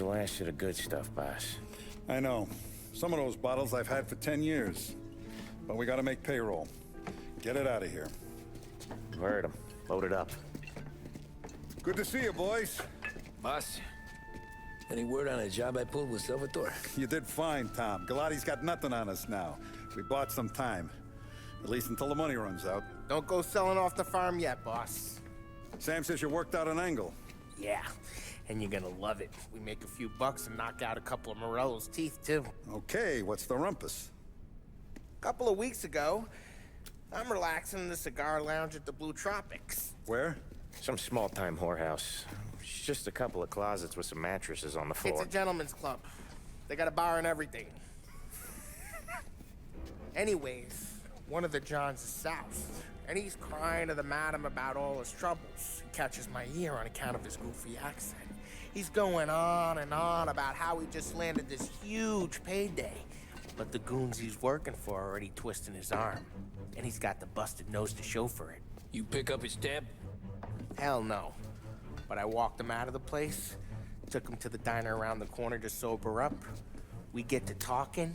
the last of the good stuff, boss. I know. Some of those bottles I've had for 10 years. But we gotta make payroll. Get it out of here. Heard him. Load it up. Good to see you, boys. Boss, any word on a job I pulled with Salvatore? You did fine, Tom. Galati's got nothing on us now. We bought some time. At least until the money runs out. Don't go selling off the farm yet, boss. Sam says you worked out an angle. Yeah, and you're gonna love it. We make a few bucks and knock out a couple of Morello's teeth, too. Okay, what's the rumpus? A couple of weeks ago, I'm relaxing in the cigar lounge at the Blue Tropics. Where? Some small-time whorehouse. It's just a couple of closets with some mattresses on the floor. It's a gentleman's club. They got a bar and everything. Anyways, one of the Johns is south, and he's crying to the madam about all his troubles. He catches my ear on account of his goofy accent. He's going on and on about how he just landed this huge payday, but the goons he's working for are already twisting his arm, and he's got the busted nose to show for it. You pick up his tab? Hell no. But I walked him out of the place, took him to the diner around the corner to sober up. We get to talking.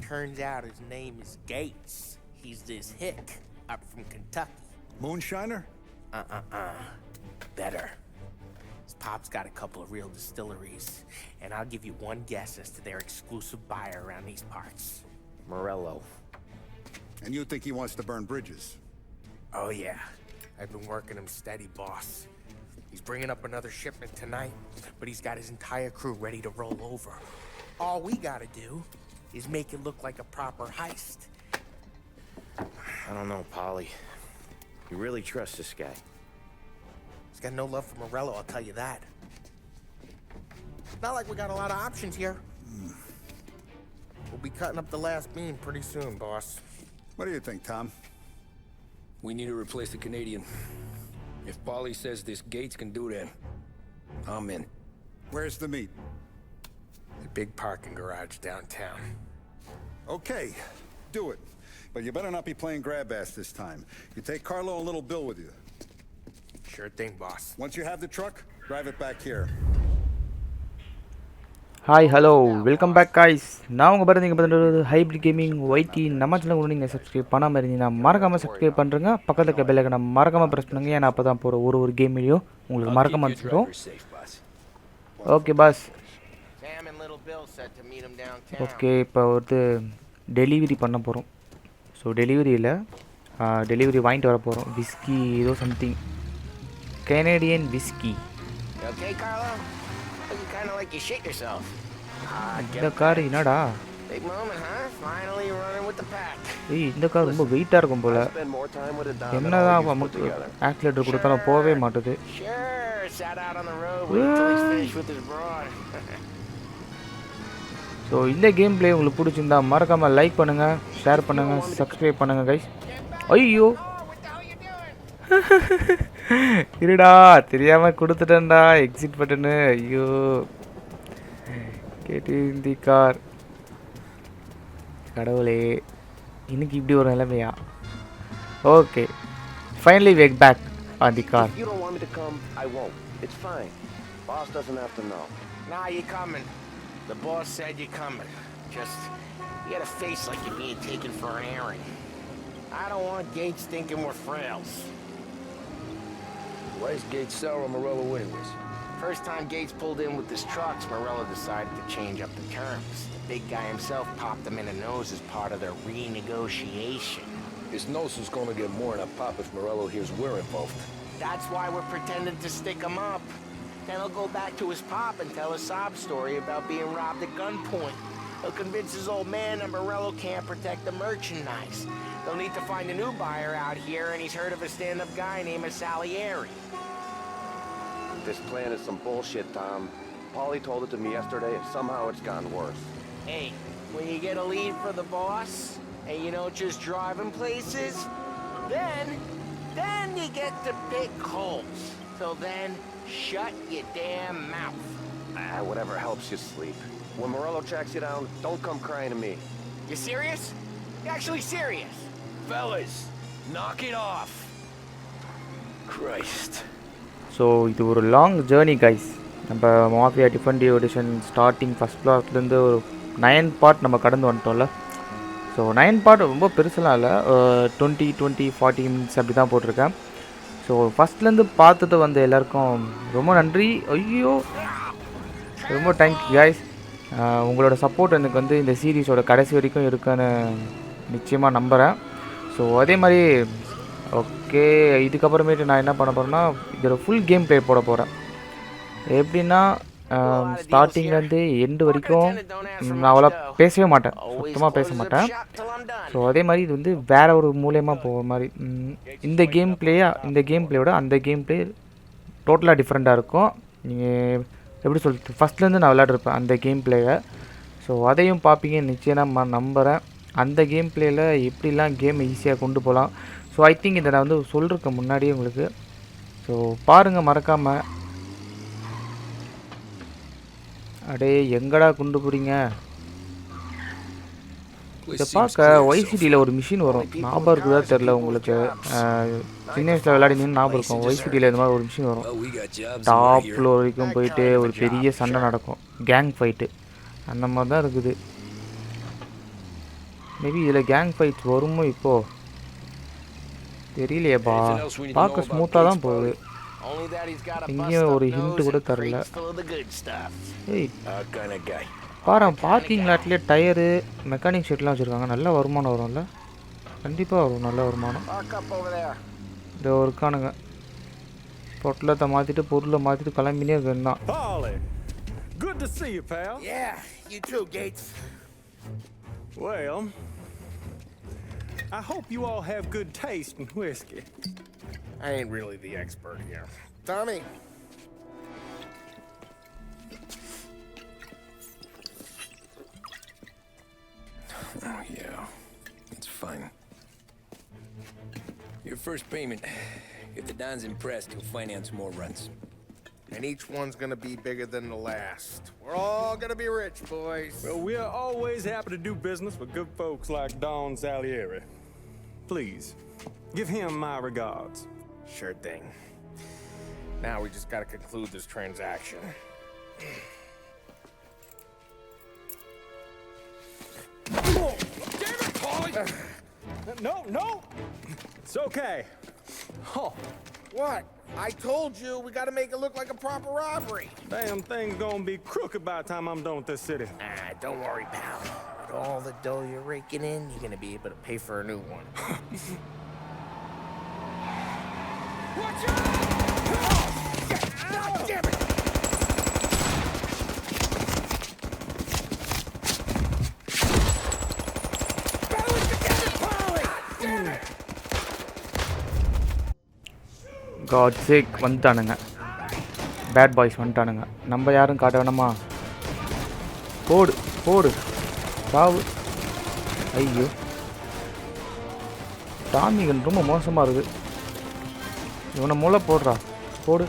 Turns out his name is Gates. He's this hick up from Kentucky. Moonshiner? Better. His pop's got a couple of real distilleries, and I'll give you one guess as to their exclusive buyer around these parts. Morello. And you think he wants to burn bridges? Oh yeah, I've been working him steady, boss. He's bringing up another shipment tonight, but he's got his entire crew ready to roll over. All we gotta do is make it look like a proper heist. I don't know, Polly. You really trust this guy? He's got no love for Morello, I'll tell you that. Not like we got a lot of options here. We'll be cutting up the last beam pretty soon, boss. What do you think, Tom? We need to replace the Canadian. If Polly says this Gates can do that, I'm in. Where's the meet? The big parking garage downtown. Okay, do it. But you better not be playing grab ass this time. You take Carlo and Little Bill with you. Sure thing, boss. Once you have the truck, drive it back here. Hi, hello, welcome back guys. நான் உங்க பாருங்க பார்த்துட்டு hybrid gaming YT நம்ம சேனலுக்கு நீங்க subscribe பண்ணாம இருந்தீங்கன்னா மறக்காம சப்ஸ்கிரைப் பண்ணுங்க. பக்கத்துல இருக்க பெல் ஐகானை மறக்காம பிரஸ் பண்ணுங்க. ஏன்னா அப்பதான் போற ஒரு கேம் வீடியோ உங்களுக்கு மறக்காம வந்துரும். Okay pass. ஓகே இப்போ வந்து டெலிவரி பண்ண போறோம். ஸோ டெலிவரியில் டெலிவரி வாங்கிட்டு வர போகிறோம். விஸ்கி ஏதோ சம்திங் கெனடியன் விஸ்கி. இந்த கார் என்னடா? ஏய் இந்த கார் ரொம்ப வெயிட்டாக இருக்கும் போல். என்னதான் நமக்கு ஆக்சிலேட்டர் கொடுத்தாலும் போகவே மாட்டுது. ஸோ இந்த கேம் பிளே உங்களுக்கு பிடிச்சிருந்தா மறக்காமல் லைக் பண்ணுங்கள், ஷேர் பண்ணுங்கள், சப்ஸ்கிரைப் பண்ணுங்கள் கைஸ். ஐயோ இருடா தெரியாமல் கொடுத்துட்டேன்டா எக்ஸிட் பட்டனு. ஐயோ கேட்டு இந்த கார் கடவுளே இன்னைக்கு இப்படி ஒரு நிலைமையா? Okay finally wake back on the car. The boss said you're coming. Just, you got a face like you're being taken for an errand. I don't want Gates thinking we're frails. Why is Gates sour on Morello anyways? First time Gates pulled in with his trucks, Morello decided to change up the terms. The big guy himself popped him in the nose as part of their renegotiation. His nose is gonna get more than a pop if Morello hears we're involved. That's why we're pretending to stick him up. Then he'll go back to his pop and tell a sob story about being robbed at gunpoint. He'll convince his old man that Morello can't protect the merchandise. They'll need to find a new buyer out here, and he's heard of a stand-up guy named Salieri. This plan is some bullshit, Tom. Paulie told it to me yesterday, and somehow it's gotten worse. Hey, when you get a lead for the boss, and you don't just driving places, then you get to pick holes. Till then, shut your damn mouth. Whatever helps you sleep. When Morello tracks you down, don't come crying to me. You serious? You actually serious? Fellas, knock it off. Christ. So இது ஒரு long journey guys. நம்ம mafia டிஃபெண்டிவ் edition starting first பார்ட்லேருந்து ஒரு 9 part நம்ம கடந்து வந்துட்டோம்ல. So 9 part ரொம்ப பெருசெல்லாம் இல்லை, 20-40 minutes அப்படி தான் போட்டிருக்கேன். ஸோ ஃபஸ்ட்லேருந்து பார்த்துட்டு வந்த எல்லாருக்கும் ரொம்ப நன்றி. ஐயோ ரொம்ப தேங்க்யூ கைஸ். உங்களோட சப்போர்ட் எனக்கு வந்து இந்த சீரீஸோட கடைசி வரைக்கும் இருக்குன்னு நிச்சயமாக நம்புகிறேன். ஸோ அதே மாதிரி ஓகே, இதுக்கப்புறமேட்டு நான் என்ன பண்ண போகிறேன்னா இதோட ஃபுல் கேம் ப்ளே போட போகிறேன். எப்படின்னா ஸ்டார்டிங்லேருந்து எண்டு வரைக்கும் நான் அவ்வளோ பேசவே மாட்டேன், சுத்தமாக பேச மாட்டேன். ஸோ அதே மாதிரி இது வந்து வேறு ஒரு மூலியமாக போகிற மாதிரி இந்த கேம் பிளேயோட அந்த கேம் பிளே டோட்டலாக டிஃப்ரெண்ட்டாக இருக்கும். நீங்கள் எப்படி சொல்லிட்டு ஃபஸ்ட்லேருந்து நான் விளையாடுறப்பேன் அந்த கேம் பிளேயை. ஸோ அதையும் பார்ப்பீங்க நிச்சயம் நான் நம்புகிறேன். அந்த கேம் பிளேயில் எப்படிலாம் கேமை ஈஸியாக கொண்டு போகலாம். ஸோ ஐ திங்க் இதை நான் வந்து சொல்லிருக்கேன் முன்னாடியே உங்களுக்கு. ஸோ பாருங்கள் மறக்காமல். அடே எங்கடா கொண்டு போகிறீங்க? இதை பார்க்க ஒய்சிடியில் ஒரு மிஷின் வரும், ஞாபகம் இருக்குதா தெரில உங்களுக்கு. சின்ன வயசில் விளையாடினு ஞாபகம் இருக்கும். ஒய்சிடியில் இந்த மாதிரி ஒரு மிஷின் வரும், டாப் ஃப்ளோர் வரைக்கும் போயிட்டு ஒரு பெரிய சண்டை நடக்கும், கேங் ஃபைட்டு அந்த மாதிரி தான் இருக்குது. மேபி இதில் கேங் ஃபைட்ஸ் வருமோ இப்போது தெரியலையேப்பா, பார்க்க ஸ்மூத்தாக தான் போகுது. இங்கேயும் ஒரு ஹிண்ட்டு கூட தரல. ஏய் பாரு, பார்க்கிங் லாட்லேயே டயரு மெக்கானிக் ஷெட்லாம் வச்சுருக்காங்க. நல்ல வருமானம் வரும்ல, கண்டிப்பாக வரும் நல்ல வருமானம். இதை இருக்கானுங்க பொட்டலத்தை மாற்றிட்டு பொருளை மாற்றிட்டு கிளம்பினே இருந்தான். Good to see you, pal. Yeah, you too, Gates. Well, I hope you all have good taste in whiskey. I ain't really the expert here. Tommy. Oh, yeah. It's fine. Your first payment. If the Don's impressed, he'll finance more runs. And each one's gonna be bigger than the last. We're all gonna be rich, boys. Well, we're always happy to do business with good folks like Don Salieri. Please, give him my regards. Sure thing. Now we just gotta conclude this transaction. Damn it, Paulie! No! It's okay. Oh. What? I told you we gotta make it look like a proper robbery. Damn thing's gonna be crooked by the time I'm done with this city. Don't worry, pal. With all the dough you're raking in, you're gonna be able to pay for a new one. Watch out! God damn it! Balance together, Polly! Damn it! God sake, வந்துட்டானுங்க, bad boys வந்துட்டானுங்க. நம்ம யாரும் காட்ட வேணாமா? போடு சாவு. ஐயோ டாமிகன் ரொம்ப மோசமாக இருக்குது. இவனை மூளை போடுறா, போடு.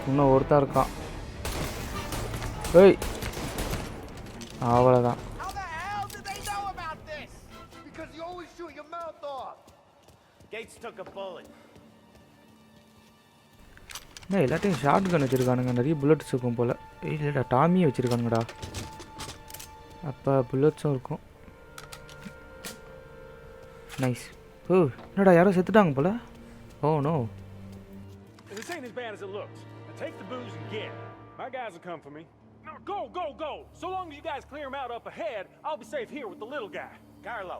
இன்னும் ஒருத்தன் இருக்கான். ஏய் அவ்வளோதான். How the hell did they know about this? Because you always shoot your mouth off. Gates took a bullet. என்ன எல்லாத்தையும் ஷார்ட் கன் வச்சுருக்கானுங்க, நிறைய புல்லட்ஸ் இருக்கும் போல். இல்லைடா டாமியே வச்சுருக்கானுங்கடா, அப்போ புல்லட்ஸும் இருக்கும். நைஸ். ஓ என்னடா யாரோ செத்துட்டாங்க போல். Oh no. This ain't as bad as it looks. Now take the booze and get. My guys will come for me. Now go! So long as you guys clear him out up ahead, I'll be safe here with the little guy. Carlo,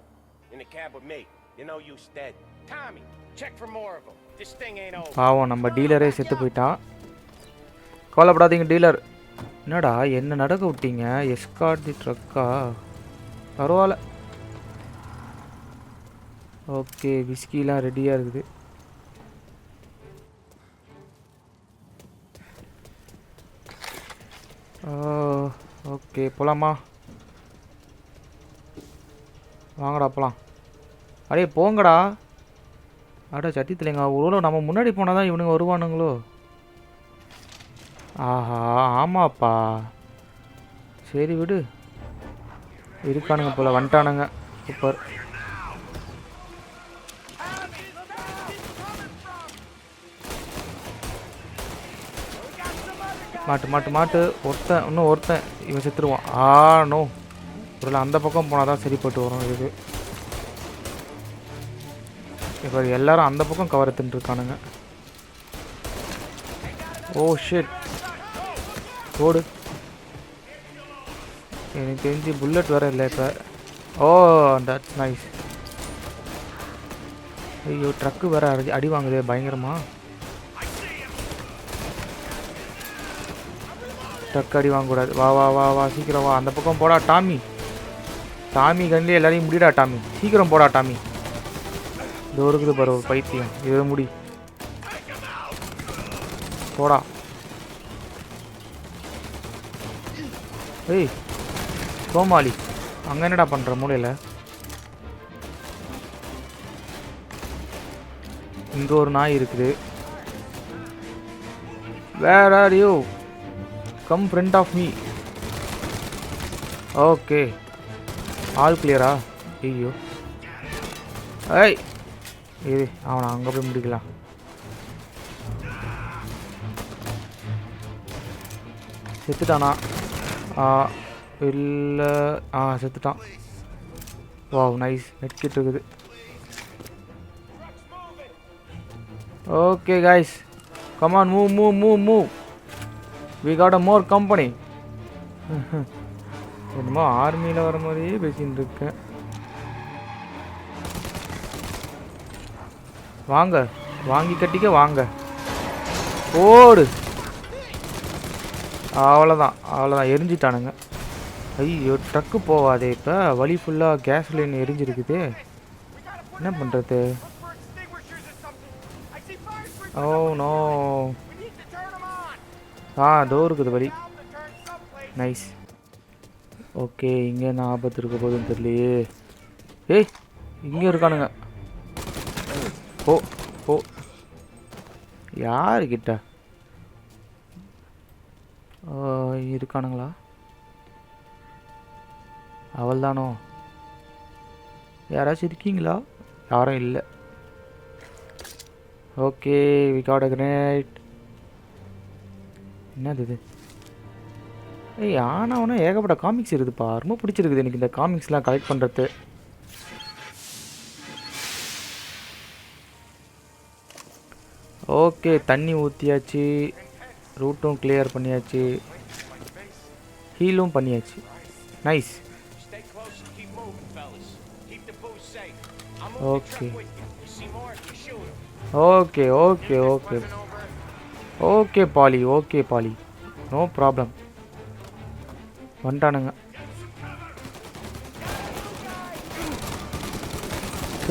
in the cab with me. You know you stead. Tommy, check for more of them. This thing ain't over. பாவம் நம்ம டீலரே செத்து போயிட்டான். கவலைப்படாதீங்க dealer. என்னடா என்ன நடக்க விட்டீங்க? Escort தி ட்ரக்கா? பரவாயில்ல. ஓகே விஸ்கிலாம் ரெடியாக இருக்குது. ஓகே போகலாமா? வாங்கடா போகலாம். அடே போங்கடா. அடா சட்டி தலைங்க, ஒரு நம்ம முன்னாடி போனால் தான் இவனுங்க வருவானுங்களோ? ஆஹா ஆமாப்பா, சரி விடு. இருக்கானுங்க போல், வந்துட்டானுங்க. சூப்பர். மாட்டு ஒருத்தன் இன்னும் ஒருத்தன் இவன் செத்துருவான். நோ ஒரு அந்த பக்கம் போனால் தான் சரிப்பட்டு வரும் இதுக்கு. இப்போ எல்லாரும் அந்த பக்கம் கவர் எடுத்துட்டு இருக்கானுங்க. ஓ ஷிட் ஓடு. எனக்கு தெரிஞ்சு புல்லட் வேறு இல்லை இப்போ. Oh that's nice. ஐயோ ட்ரக்கு வேறு அடி வாங்குது பயங்கரமா. ட்ரக் அடி வாங்கக்கூடாது. வா வா வா வா சீக்கிரம் வா. அந்த பக்கம் போடா டாமி. டாமி கண்ணிலே எல்லாரையும் முடிடா டாமி. சீக்கிரம் போடா டாமி. இது இருக்குது பாரு ஒரு பைத்தியம். இதை முடி போடா. ஏய் கோமாளி அங்கே என்னடா பண்ணுற மூலையில்? இங்கே ஒரு நாய் இருக்குது. Where are you? Come front of me. Okay all கிளியரா? ஐயோ ஏய் இது அவனை அங்கே போய் முடிக்கலாம். செத்துட்டானா? இல்லை செத்துட்டான். Wow nice. நெட் கிட் இருக்குது. Okay guys come on move. We got a more company. என்னமோ ஆர்மியில் வர மாதிரியே பேசின்னு இருக்கேன். வாங்க வாங்கி கட்டிக்க வாங்க. ஓடு. அவ்வளோதான் எரிஞ்சிட்டானுங்க. ஐயோ ட்ரக்கு போவாதே. இப்போ வழி ஃபுல்லாக கேஸ்லைன் எரிஞ்சிருக்குது. என்ன பண்ணுறது? Oh no. டோர் இருக்குது வழி. நைஸ். ஓகே இங்கே என்ன ஆபத்து இருக்க போதுன்னு தெரியலையே. ஏய் இங்கே இருக்கானுங்க. ஓ யாருக்கிட்ட இருக்கானுங்களா? அவள் தானோ? யாராச்சும் இருக்கீங்களா? யாரும் இல்லை. Okay we got a great. என்னது இது? ஏய் ஆனால் ஏகப்பட்ட காமிக்ஸ் இருக்குதுப்பா. ரொம்ப பிடிச்சிருக்குது எனக்கு இந்த காமிக்ஸ்லாம் கலெக்ட் பண்ணுறது. ஓகே தண்ணி ஊற்றியாச்சு. ரூட்டும் கிளியர் பண்ணியாச்சு. ஹீலும் பண்ணியாச்சு. Nice. Okay okay okay okay okay பாலி நோ ப்ராப்ளம். வந்துட்டானுங்க.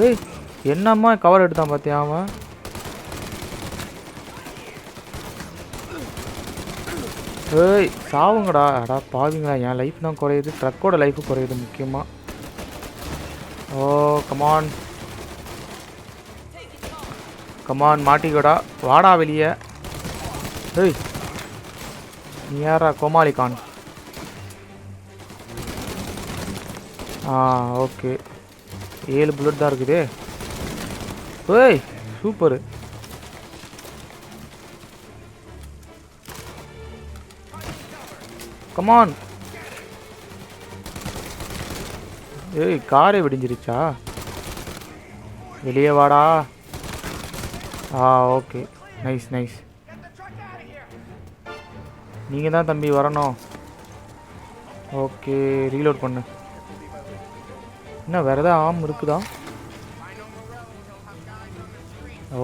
ஏய் என்னம்மா கவர் எடுத்தான் பார்த்தியா அவன்? ஏய் சாவுங்கடா. அடா பாவிங்களா. என் லைஃப் தான் குறையுது. ட்ரக்கோட லைஃபு குறையுது முக்கியமாக. ஓ கமான் மாட்டிக்கோடா. வாடா வெளியே. ஏய் நீ யாரா? கோமாளிகான். ஓகே 7 புல்லட் தான் இருக்குது. ஏய் சூப்பரு. கமான். ஏய் காரே வெடிஞ்சிருச்சா? வெளியே வாடா. Okay nice. நீங்கள் தான் தம்பி வரணும். ஓகே ரீலோட் பண்ணு. இன்னும் வேறு எதாவது ஆம் இருக்குதா?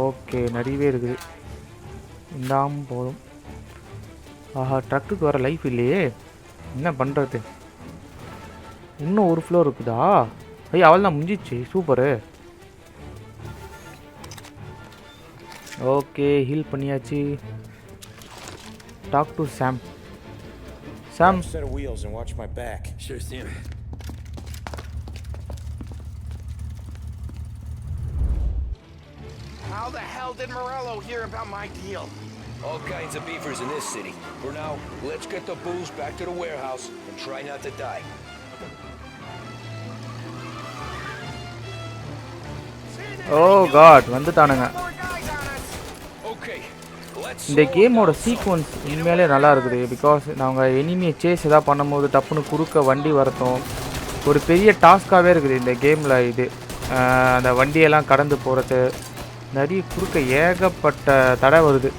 ஓகே நிறையவே இருக்குது. இந்த ஆம் போதும். ட்ரக்குக்கு வர லைஃப் இல்லையே. என்ன பண்ணுறது? இன்னும் ஒரு ஃப்ளோர் இருக்குதா? ஐயா அவள் தான் முடிஞ்சிச்சு. சூப்பரு. ஓகே ஹீல் பண்ணியாச்சு. Talk to Sam. Set of wheels and watch my back. Sure thing. How the hell did Morello hear about my deal? All kinds of beefers in this city. For now, let's get the booze back to the warehouse and try not to die. Oh God, வந்துட்டானுங்க. Okay, let's இந்த கேமோட sequence உண்மையிலே நல்லா இருக்குது. Because நாங்கள் எனிமியை chase எதாவது பண்ணும்போது டப்புன்னு குறுக்க வண்டி வரட்டும் ஒரு பெரிய டாஸ்க்காகவே இருக்குது இந்த கேமில். இது அந்த வண்டியெல்லாம் கடந்து போகிறது நிறைய குறுக்க ஏகப்பட்ட தடை வருது.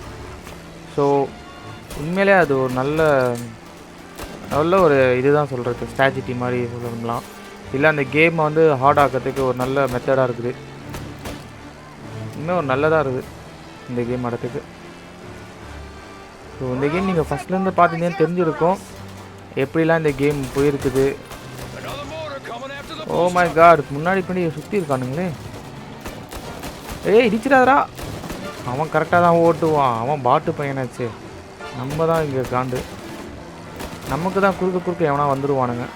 ஸோ உண்மையிலே அது ஒரு நல்ல ஒரு இதுதான் சொல்கிறது, ஸ்ட்ராட்டஜி மாதிரி சொல்லலாம். இல்லை அந்த கேமை வந்து ஹார்ட் ஆக்கிறதுக்கு ஒரு நல்ல மெத்தடாக இருக்குது. இன்னும் ஒரு நல்லதாக இருக்குது இந்த கேம் ஆடுறதுக்கு. ஸோ இந்த கேம் நீங்கள் ஃபஸ்ட்லேருந்து பார்த்தீங்கன்னா தெரிஞ்சிருக்கும் எப்படிலாம் இந்த கேம் போயிருக்குது. ஓ மை காட், முன்னாடி பண்ணி சுற்றி இருக்கானுங்களே. ஏய் இடிச்சிடாதரா, அவன் கரெக்டாக தான் ஓட்டுவான், அவன் பாட்டு பையனாச்சு. நம்ம தான் இங்கே காண்டு, நமக்கு தான் குறுக்க எவனா வந்துடுவானுங்க.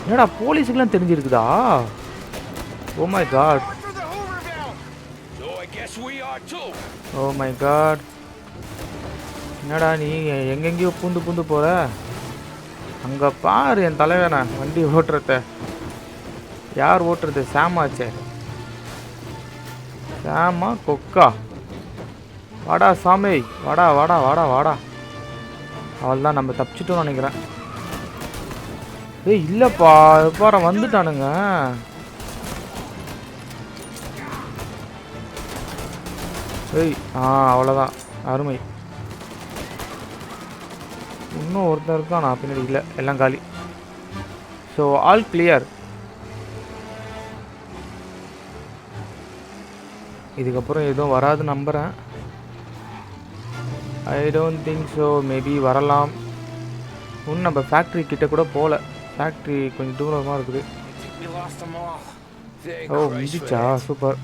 என்னடா போலீஸுக்கெல்லாம் தெரிஞ்சிருக்குதா? Oh my God, oh my God. என்னடா நீ எங்கெங்கேயோ பூந்து போகிற? அங்கே பாரு என் தலைவனை வண்டி ஓட்டுறத. யார் ஓட்டுறது? சாமாச்சே, சாமா கொக்கா. வாடா சாமி, வாடா. அவள் தான் நம்ம தப்பிச்சிட்டோம்னு நினைக்கிறேன். ஏய் இல்லைப்பா, பாரு வந்துட்டானுங்க. ஏய் அவ்வளோதான், அருமை. இன்னும் ஒருத்தர் இருக்கான், நான் பின்னாடி இல்லை, எல்லாம் காலி. So all clear. இதுக்கப்புறம் எதுவும் வராது நம்புகிறேன். I don't think so, maybe வரலாம். இன்னும் நம்ம ஃபேக்ட்ரி கிட்ட கூட போகல, ஃபேக்ட்ரி கொஞ்சம் தூரமாக இருக்குது. ஓ வந்துச்சா, சூப்பர்.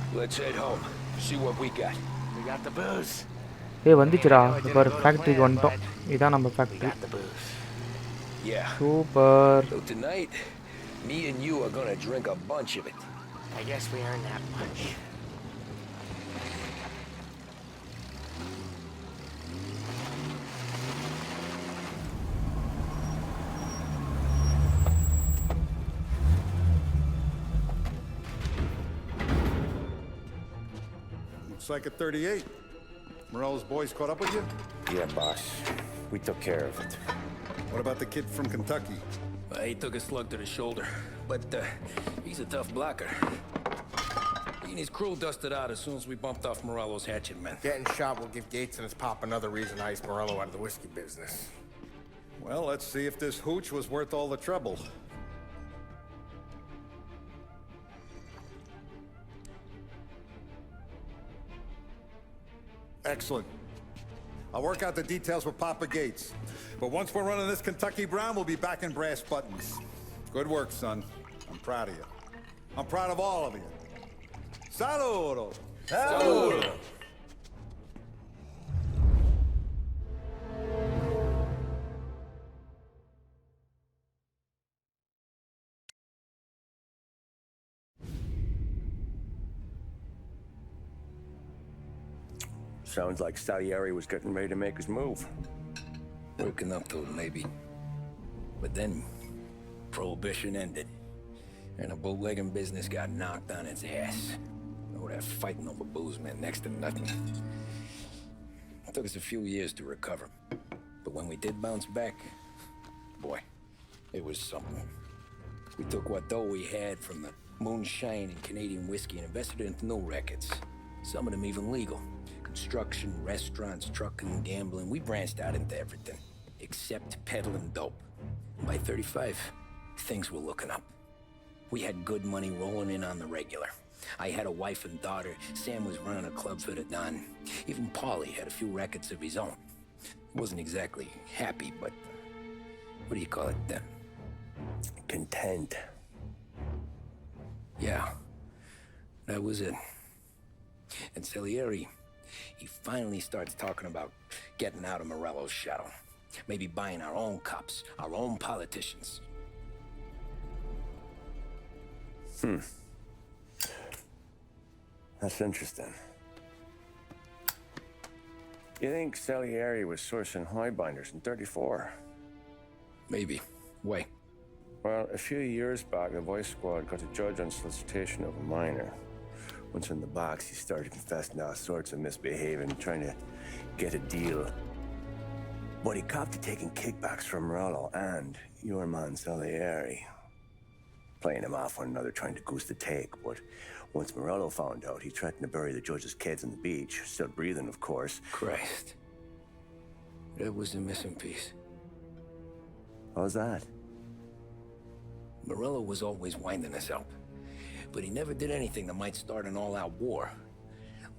ஏய் வந்துச்சுடா, சூப்பர். ஃபேக்ட்ரிக்கு வந்துட்டோம், இதுதான் நம்ம factory. Super. Me and you are gonna drink a bunch of it. I guess we earned that much. Looks like a 38. Morello's boys caught up with you? Yeah, boss. We took care of it. What about the kid from Kentucky? He took a slug to the shoulder, but he's a tough blocker. He and his crew dusted out as soon as we bumped off Morello's hatchet men. Getting shot will give Gates and his pop another reason to ice Morello out of the whiskey business. Well, let's see if this hooch was worth all the trouble. Excellent. I'll work out the details with Papa Gates. But once we're running this Kentucky Brown, we'll be back in brass buttons. Good work, son. I'm proud of you. I'm proud of all of you. Saludo! Saludo! Sounds like Salieri was getting ready to make his move. Working up to it, maybe. But then, Prohibition ended, and the bootlegging business got knocked on its ass. Oh, that fighting over booze meant next to nothing. It took us a few years to recover. But when we did bounce back, boy, it was something. We took what dough we had from the moonshine and Canadian whiskey and invested it into new rackets. Some of them even legal. Construction, restaurants, trucking, gambling. We branched out into everything, except peddling dope. By 35, things were looking up. We had good money rolling in on the regular. I had a wife and daughter. Sam was running a club for the Don. Even Paulie had a few rackets of his own. Wasn't exactly happy, but what do you call it then? Content. Yeah, that was it. And Salieri, he finally starts talking about getting out of Morello's shadow. Maybe buying our own cops, our own politicians. That's interesting. You think Salieri was sourcing highbinders in 34? Maybe. Why? Well, a few years back, the Vice Squad got a judge on solicitation of a minor. Once in the box, he started confessing all sorts of misbehaving, trying to get a deal. But he copped to taking kickbacks from Morello and your man Salieri. Playing him off one another, trying to goose the take, but once Morello found out, he threatened to bury the judge's kids on the beach, still breathing, of course. Christ. That was the missing piece. How's that? Morello was always winding us up, but he never did anything that might start an all-out war.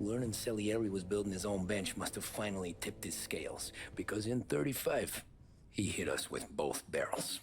Learning Salieri was building his own bench must have finally tipped his scales, because in 35, he hit us with both barrels.